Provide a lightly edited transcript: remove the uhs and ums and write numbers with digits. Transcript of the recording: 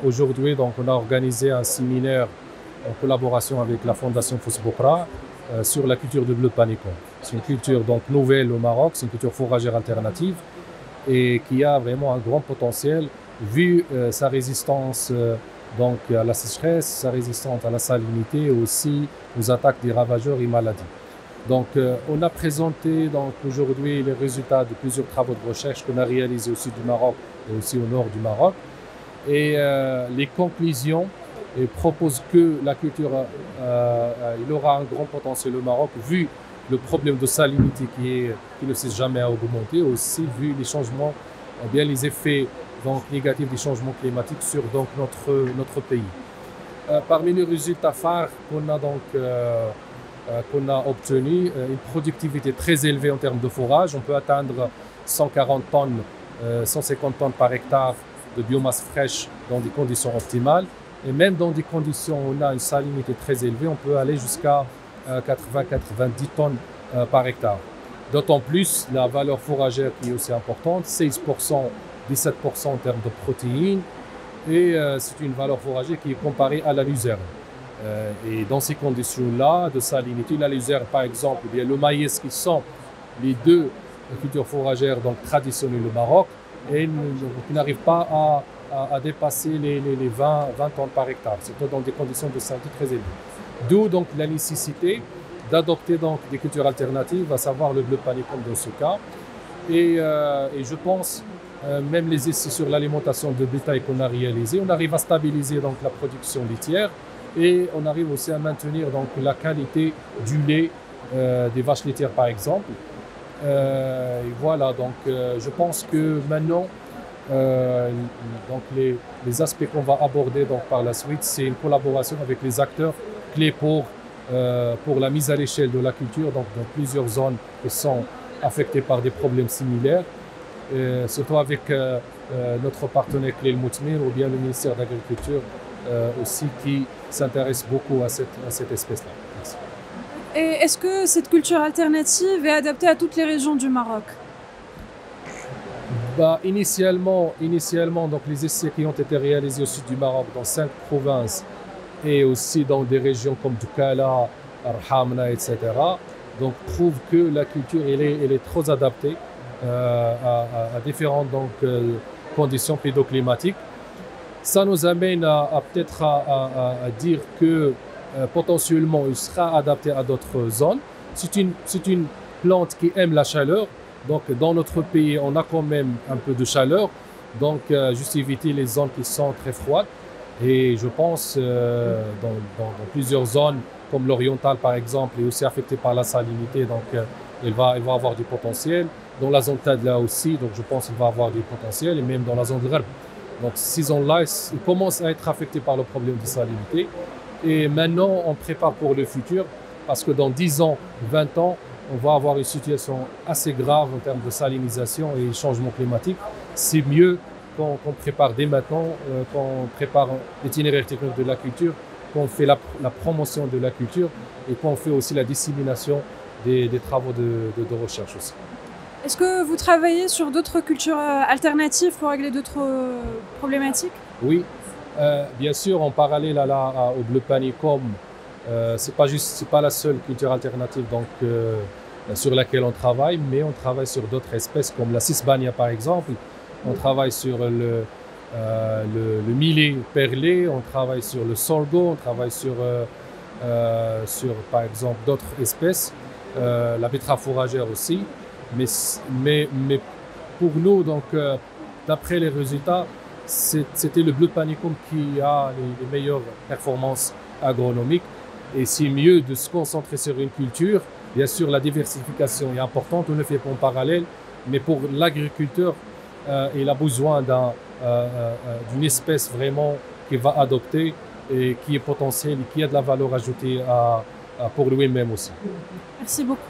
Aujourd'hui, donc, on a organisé un séminaire en collaboration avec la Fondation Fous Boukra sur la culture de bleu de panicon. C'est une culture donc nouvelle au Maroc, c'est une culture fourragère alternative et qui a vraiment un grand potentiel vu sa résistance donc à la sécheresse, sa résistance à la salinité et aussi aux attaques des ravageurs et maladies. Donc on a présenté donc aujourd'hui les résultats de plusieurs travaux de recherche qu'on a réalisés au sud du Maroc et aussi au nord du Maroc. Et les conclusions proposent que la culture il aura un grand potentiel au Maroc vu le problème de salinité qui ne cesse jamais à augmenter, aussi vu les changements, bien les effets donc, négatifs des changements climatiques sur donc, notre pays. Parmi les résultats phares qu'on a obtenus, une productivité très élevée en termes de fourrage. On peut atteindre 140 tonnes, 150 tonnes par hectare de biomasse fraîche dans des conditions optimales. Et même dans des conditions où on a une salinité très élevée, on peut aller jusqu'à 80-90 tonnes par hectare. D'autant plus la valeur fourragère qui est aussi importante, 16%, 17% en termes de protéines. Et c'est une valeur fourragère qui est comparée à la luzerne. Et dans ces conditions-là de salinité, la luzerne par exemple, ou bien le maïs qui sont les deux cultures fourragères donc, traditionnelles au Maroc, et qui n'arrivent pas à dépasser les 20 tonnes par hectare, c'est dans des conditions de salinité très élevées. D'où donc la nécessité d'adopter donc des cultures alternatives, à savoir le bleu panicum dans ce cas. Et je pense, même les essais sur l'alimentation de bétail qu'on a réalisés, on arrive à stabiliser donc la production laitière et on arrive aussi à maintenir donc la qualité du lait des vaches laitières par exemple. Et voilà, donc je pense que maintenant, donc les aspects qu'on va aborder donc par la suite, c'est une collaboration avec les acteurs clés pour la mise à l'échelle de la culture, donc dans plusieurs zones qui sont affectées par des problèmes similaires, surtout avec notre partenaire clé, le Moutmir, ou bien le ministère de l'Agriculture aussi, qui s'intéresse beaucoup à cette espèce-là. Merci. Et est-ce que cette culture alternative est adaptée à toutes les régions du Maroc? Initialement, donc, les essais qui ont été réalisés au sud du Maroc, dans 5 provinces, et aussi dans des régions comme Doukala, Arhamna, etc., donc, prouvent que la culture elle est trop adaptée à différentes donc, conditions pédoclimatiques. Ça nous amène peut-être à dire que potentiellement il sera adapté à d'autres zones. C'est une plante qui aime la chaleur. Donc dans notre pays, on a quand même un peu de chaleur. Donc juste éviter les zones qui sont très froides. Et je pense dans plusieurs zones, comme l'orientale par exemple, est aussi affectée par la salinité. Donc elle va avoir du potentiel. Dans la zone Tadla aussi, donc je pense qu'il va avoir du potentiel. Et même dans la zone de Gharb. Donc ces zones-là, ils commencent à être affectés par le problème de salinité. Et maintenant, on prépare pour le futur parce que dans 10 ans, 20 ans, on va avoir une situation assez grave en termes de salinisation et changement climatique. C'est mieux qu'on prépare dès maintenant, qu'on prépare l'itinéraire technique de la culture, qu'on fait la promotion de la culture et qu'on fait aussi la dissémination des travaux de recherche aussi. Est-ce que vous travaillez sur d'autres cultures alternatives pour régler d'autres problématiques? Oui, bien sûr, en parallèle au bleu panicum, c'est pas la seule culture alternative donc, sur laquelle on travaille, mais on travaille sur d'autres espèces comme la Cisbania par exemple. On travaille sur le millet perlé, on travaille sur le sorgho, on travaille sur par exemple d'autres espèces, la betterave fourragère aussi. Mais pour nous, donc, d'après les résultats, c'était le bleu panicum qui a les meilleures performances agronomiques. Et c'est mieux de se concentrer sur une culture. Bien sûr, la diversification est importante, on le fait pas en parallèle. Mais pour l'agriculteur, il a besoin d'une espèce vraiment qu'il va adopter et qui est potentielle et qui a de la valeur ajoutée pour lui-même aussi. Merci beaucoup.